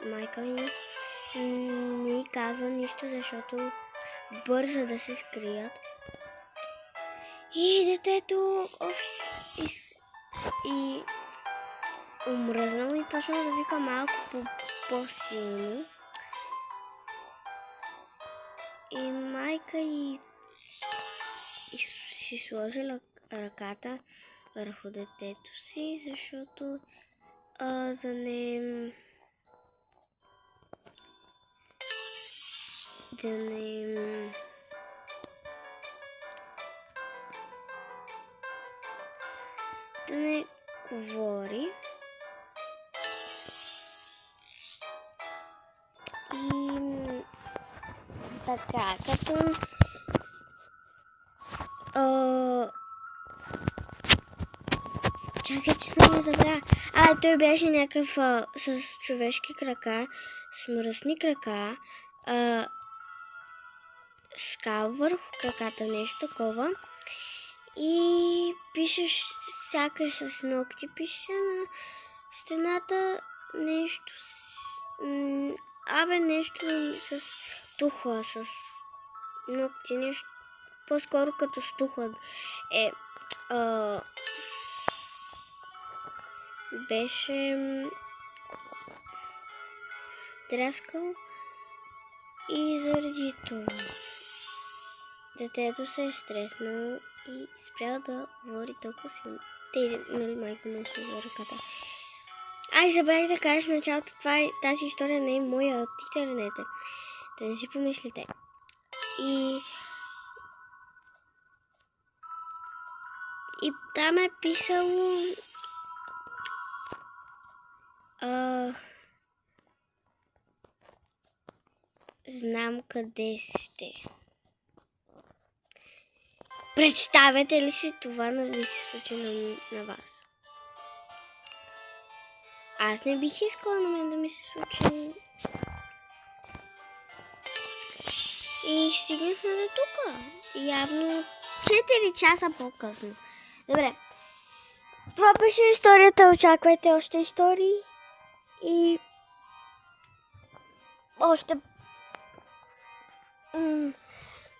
майка ми не казва нищо, защото бърза да се скрият. И детето и омръзнало и почна да вика малко по-силно. И майка и си сложила ръката върху детето си, защото да не говори. И така, като чакай, че съм ме забравя. Той беше някакъв с човешки крака, с мръсни крака, скал върху краката, нещо такова. И пишеш сякаш с ногти, пише на стената нещо нещо с тухла, с ногти, нещо по-скоро като с тухла. Беше драскал и заради това детето се е стреснало и спрял да говори толкова силно. Майка му се за ръката. Забравих да кажеш в началото, тази история не е моя, от интернета. Да не си помислите. И там е писало знам къде сте. Представяте ли си това да ви се случи на вас? Аз не бих искала на мен да ми се случи. И стигнахме до тук. Явно 4 часа по-късно. Добре. Това беше историята. Очаквайте още истории. И още...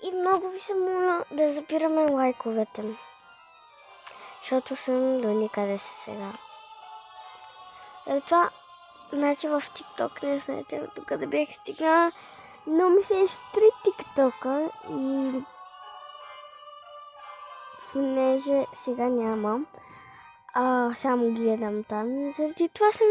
И много ви се моля да запираме лайковете. Защото съм до никъде се сега. Това, значи в TikTok не знаете от тук да бях стигнала. Но ми се изтри TikTok-а и понеже сега нямам. Само гледам там и заради това съм